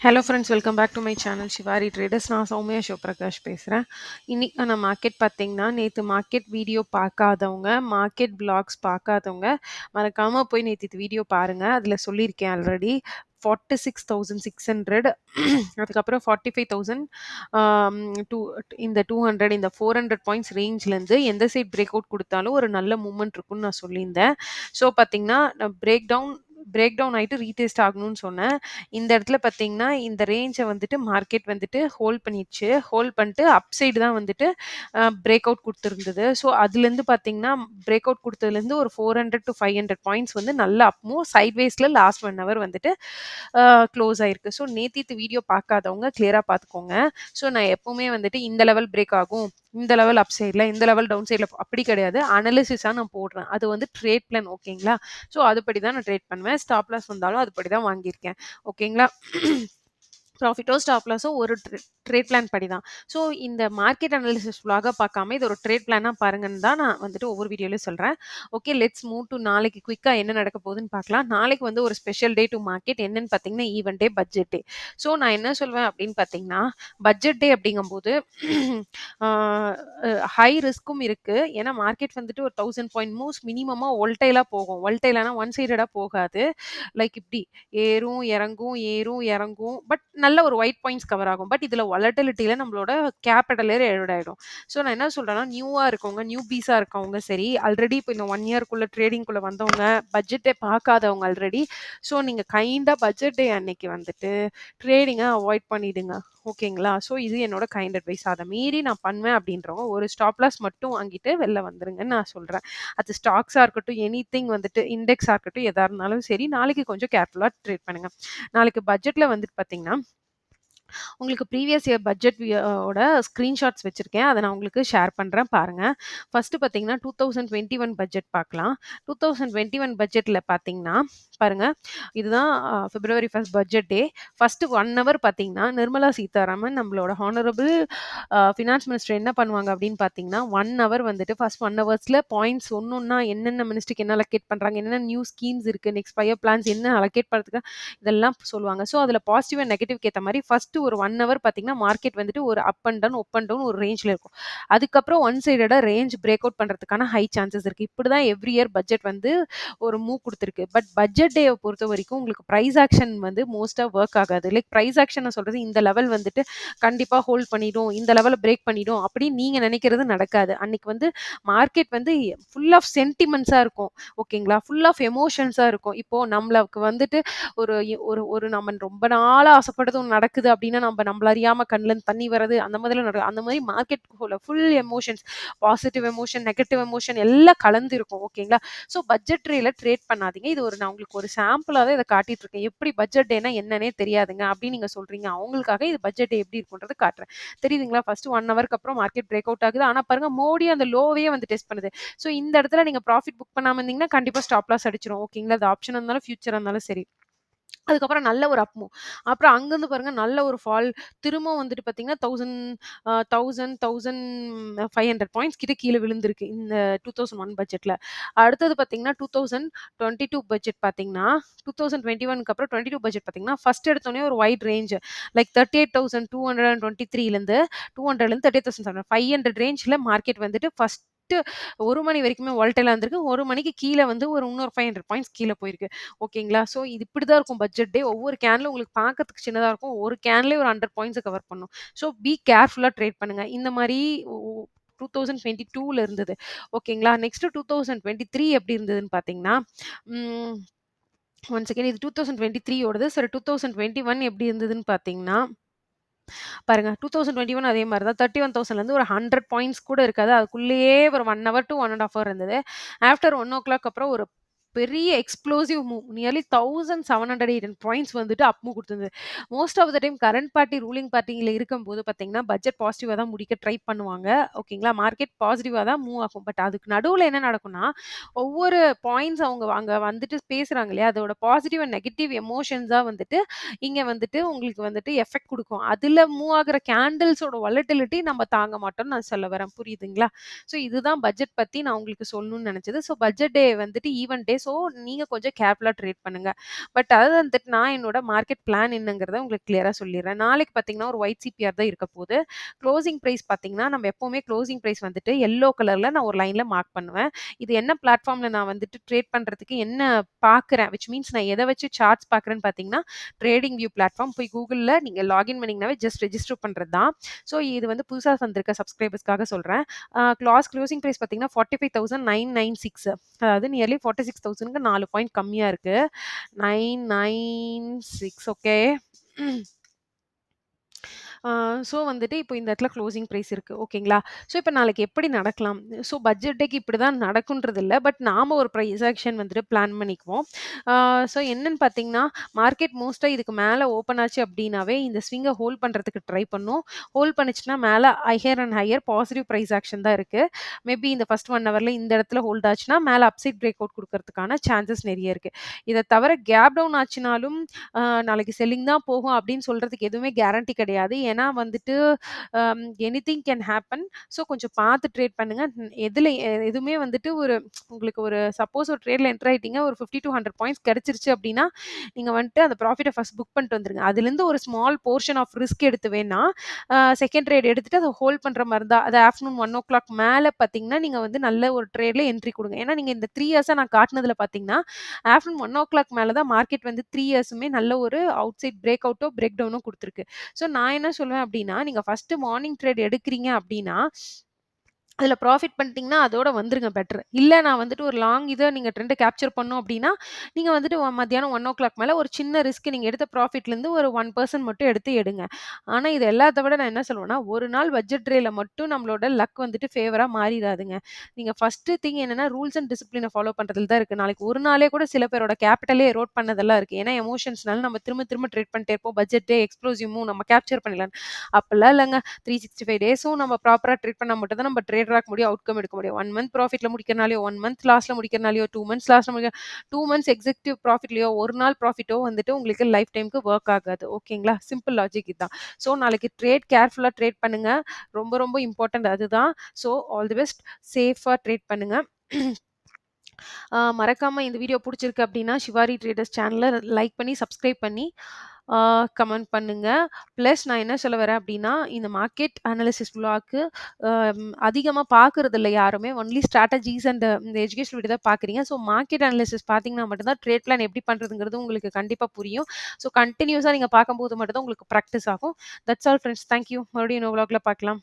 Hello friends, welcome back to my channel Shivari traders. நான் சௌமியா சிவபிரகாஷ் பேசுகிறேன். இன்னைக்கான மார்க்கெட் பார்த்தீங்கன்னா, நேற்று மார்க்கெட் வீடியோ பார்க்காதவங்க, மார்க்கெட் பிளாக்ஸ் பார்க்காதவங்க, மறக்காமல் போய் நேற்று இது வீடியோ பாருங்கள். அதில் சொல்லியிருக்கேன் ஆல்ரெடி. 46,600 அதுக்கப்புறம் 45,000 டூ இந்த 200 இந்த 400 பாயிண்ட்ஸ் ரேஞ்ச்லேருந்து எந்த சைட் பிரேக் அவுட் கொடுத்தாலும் ஒரு நல்ல மூமெண்ட் இருக்குன்னு நான் சொல்லியிருந்தேன். ஸோ பார்த்தீங்கன்னா, பிரேக் டவுன் ஆயிட்டு ரீடெஸ்ட் ஆகணும்னு சொன்னேன். இந்த இடத்துல பார்த்தீங்கன்னா, இந்த ரேஞ்ச வந்துட்டு மார்க்கெட் வந்துட்டு ஹோல்ட் பண்ணிடுச்சு. ஹோல்ட் பண்ணிட்டு அப் சைடு தான் வந்துட்டு பிரேக் அவுட் குடுத்திருந்தது. ஸோ அதுலேருந்து பார்த்தீங்கன்னா, பிரேக் அவுட் குடுத்ததுலேருந்து ஒரு 400 டூ 500 பாயிண்ட்ஸ் வந்து நல்ல அப் மூவ் சைட்வேஸ்ல லாஸ்ட் 1 ஹவர் வந்துட்டு க்ளோஸ் ஆயிருக்கு. ஸோ நேத்தித்து வீடியோ பார்க்காதவங்க கிளியரா பார்த்துக்கோங்க. ஸோ நான் எப்பவுமே வந்துட்டு இந்த லெவல் பிரேக் ஆகும், இந்த லெவல் அப் சைட்ல, இந்த லெவல் டவுன் சைட்ல அப்படி கிடையாது. அனாலிசிஸா நான் போடுறேன். அது வந்து ட்ரேட் பிளான் ஓகேங்களா? ஸோ அதுபடி தான் நான் ட்ரேட் பண்ணுவேன். ஸ்டாப் லாஸ் வந்தாலும் அதுபடி தான் வாங்கியிருக்கேன். ஓகேங்களா? ப்ராஃபிட்டோ ஸ்டாப் லாஸோ ஒரு ட்ரேட் பிளான் படி தான். ஸோ இந்த மார்க்கெட் அனாலிசிஸ் vlog-ஆ பார்க்காம இது ஒரு ட்ரேட் பிளானா பாருங்கன்னு தான் நான் வந்துட்டு ஒவ்வொரு வீடியோலயும் சொல்றேன். ஓகே, லெட்ஸ் மூவ் டு நாளைக்கு குயிக்கா என்ன நடக்க போகுதுன்னு பார்க்கலாம். நாளைக்கு வந்து ஒரு ஸ்பெஷல் டே டு மார்க்கெட். என்னன்னு பார்த்தீங்கன்னா, ஈவென்ட் டே, பட்ஜெட் டே. ஸோ நான் என்ன சொல்வேன் அப்படின்னு பார்த்தீங்கன்னா, பட்ஜெட் டே அப்படிங்கும்போது ஆ ஹை ரிஸ்க்கும் இருக்கு. ஏன்னா மார்க்கெட் வந்துட்டு ஒரு 1000 பாயிண்ட் மூவ்ஸ் மினிமமா வோல்டைலா போகும். வோல்டைலானா ஒன் சைடடா போகாது. லைக் இப்படி ஏறும், இறங்கும், ஏறும், இறங்கும். பட் நல்ல ஒரு ஒயிட் பாயிண்ட்ஸ் கவர் ஆகும். பட் இதுல வாலட்டிலிட்டில நம்மளோட கேபிட்டலே எரோட் ஆயிடும். ஸோ நான் என்ன சொல்றேன்னா, நியூவா இருக்கவங்க, நியூபீஸா இருக்கவங்க சரி, ஆல்ரெடி இப்போ இந்த 1 இயர்க்குள்ள ட்ரேடிங்குள்ள வந்தவங்க, பட்ஜெட்டே பார்க்காதவங்க ஆல்ரெடி. ஸோ நீங்க கைண்டா பட்ஜெட் டே அன்னைக்கு வந்துட்டு ட்ரேடிங்க அவாய்ட் பண்ணிடுங்க. ஓகேங்களா? ஸோ இது என்னோட கைண்ட் அட்வைஸ். அத மீறி நான் பண்ணுவேன் அப்படின்றவங்க ஒரு ஸ்டாப் லாஸ் மட்டும் வாங்கிட்டு வெளில வந்துருங்கன்னு நான் சொல்றேன். அது ஸ்டாக்ஸா இருக்கட்டும், எனிதிங் வந்துட்டு இண்டெக்ஸா இருக்கட்டும், எதா இருந்தாலும் சரி, நாளைக்கு கொஞ்சம் கேர்ஃபுல்லா ட்ரேட் பண்ணுங்க. நாளைக்கு பட்ஜெட்ல வந்துட்டு பார்த்தீங்கன்னா, உங்களுக்கு ப்ரீவியஸ் இயர் பட்ஜெட் ஓட ஸ்க்ரீன்ஷாட்ஸ் வச்சிருக்கேன். அத நான் உங்களுக்கு ஷேர் பண்றேன் பாருங்க. ஃபர்ஸ்ட் பார்த்தீங்கன்னா, 2021 பட்ஜெட் பார்க்கலாம். 2021 பட்ஜெட்ல பார்த்தீங்கன்னா, பாருங்க. இதுதான் பிப்ரவரி 1 பட்ஜெட் டே. ஃபர்ஸ்ட் 1 ஹவர் பார்த்தீங்கன்னா, நிர்மலா சீதாராமன் நம்மளோட ஹானரபிள் ஃபினான்ஸ் மினிஸ்டர் என்ன பண்ணுவாங்க அப்படின்னு பார்த்தீங்கன்னா, 1 ஹவர் வந்துட்டு ஃபர்ஸ்ட் 1 ஹவர்ஸ்ல பாயிண்ட்ஸ் ஒண்ணொண்ணா என்னென்ன மினிஸ்ட்ரிக்கு என்ன அலோகேட் பண்றாங்க, என்னென்ன நியூ ஸ்கீம்ஸ் இருக்கு, நெக்ஸ்ட் 5 இயர் பிளான்ஸ் என்ன அலோகேட் பண்றதுக்கு இதெல்லாம் சொல்லுவாங்க. ஸோ அதில பாசிட்டிவ் அண்ட் நெகட்டிவ்க்கு ஏத்த மாரி ஃபர்ஸ்ட் ஒரு 1 ஹவர் பார்த்தீங்கன்னா, மார்க்கெட் வந்துட்டு ஒரு up and down, up and down ஒரு ரேஞ்ச்ல இருக்கும். அதுக்கப்புறம் ஒன் சைடடா ரேஞ்ச் பிரேக் அவுட் பண்றதுக்கான ஹை சான்சஸ் இருக்கு. இப்படிதான் எவ்ரி இயர் பட்ஜெட் வந்து ஒரு மூவ் குடுத்திருக்கு. பட் பட்ஜெட் டேவ பொறுத்தவரைக்கும் உங்களுக்கு பிரைஸ் ஆக்ஷன் வந்து மோஸ்ட்டா வொர்க் ஆகாது. லைக் பிரைஸ் ஆக்ஷன் நான் சொல்றது இந்த லெவல் வந்துட்டு கண்டிப்பா ஹோல்ட் பண்ணிடும், இந்த லெவல பிரேக் பண்ணிடும் அப்படின்னு நீங்க நினைக்கிறது நடக்காது. அன்னைக்கு வந்து மார்க்கெட் வந்து ஃபுல் ஆஃப் சென்டிமெண்ட்ஸா இருக்கும். ஓகேங்களா? ஃபுல் ஆஃப் எமோஷன்ஸா இருக்கும். இப்போ நம்மளுக்கு வந்துட்டு ஒரு ஒரு ஒரு நம்ம ரொம்ப நாளா ஆசைப்பட்டது ஒண்ணு நடக்குது அப்படின்னா, நம்மள அறியாம கண்லேருந்து தண்ணி வர்றது, அந்த மாதிரிலாம் நடக்கும். அந்த மாரி market full emotions, positive emotion, negative emotion எல்லாம் கலந்து இருக்கும். ஓகேங்களா? ஸோ பட்ஜெட் டேல ட்ரேட் பண்ணாதீங்க. இது ஒரு நான் உங்களுக்கு ஒரு சாம்பிளா தான் இத காட்டிட்டு இருக்கேன். எப்படி பட்ஜெட் டேனா என்னன்னே தெரியாதுங்க அப்படின்னு நீங்க சொல்றீங்க. அவங்களுக்காக இது பட்ஜெட் டே எப்படி இருக்கும்ன்றத காட்டுறேன். தெரியுதுங்களா? ஃபர்ஸ்ட் 1 ஹவருக்கு அப்புறம் மார்க்கெட் பிரேக் அவுட் ஆகுது. ஆனா பாருங்க, மோடி அந்த லோவையே வந்து டெஸ்ட் பண்ணுது. ஸோ இந்த இடத்துல நீங்க ப்ராஃபிட் புக் பண்ணாம இருந்தீங்கன்னா, கண்டிப்பா ஸ்டாப் லாஸ் அடிச்சிரும். ஓகேங்களா? அது ஆப்ஷனா இருந்தாலும், ஃபியூச்சரா இருந்தாலும் சரி. அதுக்கப்புறம் நல்ல ஒரு அப் மூவ். அப்புறம் அங்கருந்து பாருங்க நல்ல ஒரு ஃபால். திரும்பவும் வந்துட்டு பார்த்தீங்கன்னா, 1500 பாயிண்ட்ஸ் கிட்ட கீழ விழுந்திருக்கு. இந்த 2001 பட்ஜெட்ல. அடுத்தது பார்த்தீங்கன்னா, 2022 பட்ஜெட் பார்த்தீங்கன்னா, 2021க்கு அப்புறம் 22 பட்ஜெட் பார்த்தீங்கன்னா, ஃபர்ஸ்ட் எடுத்தோனே ஒரு வைட் ரேஞ்ச் லைக் 38,223லேருந்து 200லேருந்து 38,700 500 ரேஞ்ச்ல மார்க்கெட் வந்துட்டு ஃபர்ஸ்ட் 1 மணி வரைக்குமே வாலடைலா இருந்திருக்கு. 1 மணிக்கு கீழ வந்து ஒரு இன்னொரு 500 பாயிண்ட்ஸ் கீழ போயிருக்கு. ஓகேங்களா? ஸோ இது இப்படிதான் இருக்கும் பட்ஜெட் டே. ஒவ்வொரு கேன்லும் உங்களுக்கு பார்க்கறதுக்கு சின்னதா இருக்கும். ஒரு கேன்லயே ஒரு 100 பாயிண்ட்ஸ கவர் பண்ணும். ஸோ பி கேர்ஃபுல்லா ட்ரேட் பண்ணுங்க. இந்த மாரி 2022ல இருந்தது. ஓகேங்களா? நெக்ஸ்ட் 2023 எப்படி இருந்ததுன்னு பார்த்தீங்கன்னா, ம் ஒன் செகண்ட், இது 2023 ஓடது. சரி, 2021 எப்படி இருந்ததுன்னு பார்த்தீங்கன்னா, பாருங்க, 2021 அதே மாரி தான். 31,000லேருந்து ஒரு 100 பாயிண்ட்ஸ் கூட இருக்காது. அதுக்குள்ளேயே ஒரு 1 ஹவர் டூ 1 1/2 ஹவர் இருந்தது. ஆஃப்டர் 1:00 அப்புறம் ஒரு பெரிய எக்ஸ்ப்ளோசிவ் மூவ். நியர்லி 1718 பாயிண்ட்ஸ் வந்துட்டு அப் மூவ் குடுத்தது. Most of the time current party, ruling பார்ட்டில இருக்கும்போது பார்த்தீங்கன்னா, பட்ஜெட் பாசிட்டிவா தான் முடிக்க ட்ரை பண்ணுவாங்க. ஓகேங்களா? மார்க்கெட் பாசிட்டிவா தான் மூவ் ஆகும். பட் அதுக்கு நடுவுல என்ன நடக்கும்னா, ஒவ்வொரு பாயிண்ட்ஸ் அவங்க அங்க வந்துட்டு பேசுறாங்க இல்லையா? அதோட பாசிட்டிவ் அண்ட் நெகட்டிவ் எமோஷன்ஸா வந்துட்டு இங்க வந்துட்டு உங்களுக்கு வந்துட்டு எஃபெக்ட் குடுக்கும். அதுல மூவ் ஆகுற கேண்டில்ஸோட வாலட்டிலிட்டி நம்ம தாங்க மாட்டோம்னு நான் சொல்ல வரேன். புரியுதுங்களா? ஸோ இதுதான் பட்ஜெட் பத்தி நான் உங்களுக்கு சொல்லணும்னு நெனச்சது. ஸோ பட்ஜெட் டே வந்துட்டு ஈவென்ட் டே ஸோ நீங்க கொஞ்சம் கேர்ஃபுல்லா ட்ரேட் பண்ணுங்க. பட் அதர் தன் தட் நான் என்னோட மார்க்கெட் பிளான் என்னங்கிறத உங்களுக்கு கிளியரா சொல்லிர்றேன். நாளைக்கு பார்த்தீங்கன்னா, ஒரு ஒயிட் சிபிஆர் தான் இருக்க போது. க்ளோசிங் பிரைஸ் பார்த்தீங்கன்னா, நம்ம எப்பவுமே க்ளோசிங் பிரைஸ் வந்துட்டு எல்லோ கலர்ல நான் ஒரு லைன்ல மார்க் பண்ணுவேன். இது என்ன பிளாட்ஃபார்ம்ல நான் வந்துட்டு ட்ரேட் பண்றதுக்கு என்ன பார்க்குறேன், விச் மீன்ஸ் நான் எத வச்சு சார்ட்ஸ் பார்க்குறேன்னு பார்த்தீங்கன்னா, ட்ரேடிங் வியூ பிளாட்ஃபார்ம் போய் கூகுள்ல நீங்க லாகின் பண்ணீங்கனாவே ஜஸ்ட் ரெஜிஸ்டர் பண்றது தான். ஸோ இது வந்து புதுசா வந்திருக்க சப்ஸ்கிரைபர்ஸ்க்காக சொல்றேன். க்ளோசிங் பிரைஸ் பார்த்தீங்கன்னா 45,996 அதாவது நியர்லி 46,000க்கு 4 பாயிண்ட் கம்மியா இருக்கு. 996 ஓகே. ஸோ வந்துட்டு இப்போ இந்த இடத்துல க்ளோசிங் பிரைஸ் இருக்கு. ஓகேங்களா? ஸோ இப்ப நாளைக்கு எப்படி நடக்கலாம்? ஸோ பட்ஜெட் டேக்கு இப்படிதான் நடக்குன்றது இல்ல. பட் நாம ஒரு பிரைஸ் ஆக்ஷன் வந்துட்டு பிளான் பண்ணிக்குவோம். ஸோ என்னன்னு பார்த்தீங்கன்னா, மார்க்கெட் மோஸ்ட்டா இதுக்கு மேல ஓப்பன் ஆச்சு அப்படின்னாவே, இந்த ஸ்விங்க ஹோல்ட் பண்றதுக்கு ட்ரை பண்ணும். ஹோல்ட் பண்ணுச்சுன்னா மேல higher and higher positive price action தான் இருக்கு. மேபி இந்த ஃபர்ஸ்ட் 1 ஹவர்ல இந்த இடத்துல ஹோல்ட் ஆச்சுன்னா, மேல அப்சைட் பிரேக் அவுட் குடுக்கறதுக்கான சான்சஸ் நெறைய இருக்கு. இத தவிர கேப் டவுன் ஆச்சுனாலும், நாளைக்கு செல்லிங் தான் போகும் அப்படின்னு சொல்றதுக்கு எதுவுமே கேரண்டி கிடையாது. ஏன்னா வந்துட்டு எனிதிங் கேன் ஹேப்பன். ஸோ கொஞ்சம் பார்த்து ட்ரேட் பண்ணுங்க. எதுல எதுவுமே வந்துட்டு ஒரு உங்களுக்கு ஒரு சப்போஸ் ஒரு ட்ரேட்ல என்டர் ஆயிட்டீங்க. ஒரு 50 டூ 100 பாயிண்ட்ஸ் கிடைச்சிருச்சு அப்படின்னா, நீங்க வந்துட்டு அந்த ப்ராஃபிட்ட ஃபர்ஸ்ட் புக் பண்ணிட்டு வந்துருங்க. அதுலேருந்து ஒரு ஸ்மால் போர்ஷன் ஆஃப் ரிஸ்க் எடுத்து வேணா, செகண்ட் ட்ரேட் எடுத்துட்டு அத ஹோல்ட் பண்ற மாரி இருந்தா, அது ஆஃப்டர்நூன் 1:00 மேல பார்த்தீங்கன்னா, நீங்க வந்து நல்ல ஒரு ட்ரேட்ல என்ட்ரி குடுங்க. ஏன்னா நீங்க இந்த 3 இயர்ஸா நான் காட்டுனதுல பார்த்தீங்கன்னா, ஆஃப்டர்நூன் 1:00 மேல தான் மார்க்கெட் வந்து 3 இயர்ஸுமே நல்ல ஒரு அவுட் சைட் பிரேக் அவுட்டோ, பிரேக் டவுனோ குடுத்துருக்கு. ஸோ நான் என்ன சொல்லுவேன் அப்டின்னா, நீங்க ஃபர்ஸ்ட்டு மார்னிங் ட்ரேட் எடுக்கிறீங்க அப்டின்னா, அதில ப்ராஃபிட் பண்ணிட்டீங்கன்னா, அதோட வந்துருங்க பெட்டர். இல்ல நான் வந்துட்டு ஒரு லாங் இத நீங்க ட்ரெண்ட கேப்சர் பண்ணணும் அப்டின்னா, நீங்க வந்துட்டு மத்தியானம் 1:00 மேல ஒரு சின்ன ரிஸ்க் நீங்க எடுத்த ப்ராஃபிட்லேருந்து ஒரு 1% மட்டும் எடுத்து எடுங்க. ஆனா, இது எல்லாத்த விட நான் என்ன சொல்லுவேன்னா, ஒரு நாள் பட்ஜெட் ட்ரேல மட்டும் நம்மளோட லக் வந்துட்டு ஃபேவரா மாறிறாதுங்க. நீங்க ஃபர்ஸ்ட்டு திங் என்னன்னா, ரூல்ஸ் அண்ட் டிசிப்ளின ஃபாலோ பண்றதுல தான் இருக்கு. நாளைக்கு ஒரு நாளே கூட சில பேரோட கேப்பிட்டலே எரோட் பண்ணதெல்லாம் இருக்கு. ஏன்னா, எமோஷன்ஸ்னால நம்ம திரும்ப திரும்ப ட்ரேட் பண்ணிட்டே இருப்போம். பட்ஜெட் டே, எக்ஸ்ப்ளோசிவ் மூவ் நம்ம கேப்சர் பண்ணிடலான்னு. அப்பல்லாம் இல்லங்க. 365 டேஸும் நம்ம ப்ராப்பரா ட்ரீட் பண்ணா மட்டும் தான் நம்ம ட்ரேடரா இருக்க முடியும். அவுட்கம் எடுக்க முடியும். 1 மந்த் ப்ராஃபிட்ல முடிக்கிறனாலயோ, 1 மந்த் லாஸ்ல முடிக்கிறனாலயோ, 2 மந்த்ஸ் லாஸ்ல 2 மந்த்ஸ் எக்ஸெக்டிவ் ப்ராஃபிட்லயோ, ஒரு நாள் ப்ராஃபிட்டோ வந்துட்டு உங்களுக்கு லைஃப் டைம்க்கு ஒர்க் ஆகாது. ஓகேங்களா? சிம்பிள் லாஜிக் இதான். ஸோ நாளைக்கு கேர்ஃபுல்லா ட்ரேட் பண்ணுங்க. ரொம்ப ரொம்ப இம்பார்ட்டன்ட் அதுதான். So all the best. சேஃபா ட்ரேட் பண்ணுங்க. மறக்காம இந்த வீடியோ புடிச்சிருக்கு அப்டின்னா, ஷிவாரி ட்ரேடர்ஸ் சேனல லைக் பண்ணி, சப்ஸ்கிரைப் பண்ணி, ஆ கமெண்ட் பண்ணுங்க. பிளஸ் நான் என்ன சொல்ல வரேன் அப்டின்னா, இந்த மார்க்கெட் அனாலிசிஸ் விளாக்கு அதிகமா பார்க்குறதில்ல யாருமே. ஒன்லி ஸ்ட்ராட்டஜிஸ் அண்ட் இந்த எஜுகேஷனல் வீடியோ தான் பார்க்குறீங்க. ஸோ மார்க்கெட் அனாலிசிஸ் பார்த்தீங்கன்னா மட்டும் தான் ட்ரேட் பிளான் எப்டி பண்றதுங்கிறது உங்களுக்கு கண்டிப்பா புரியும். ஸோ கன்டினியூஸா நீங்க பார்க்கும்போது மட்டும் தான் உங்களுக்கு பிராக்டிஸ் ஆகும். That's all friends. Thank you. மறுபடியும் இன்னொரு விளாக்ல பார்க்கலாம்.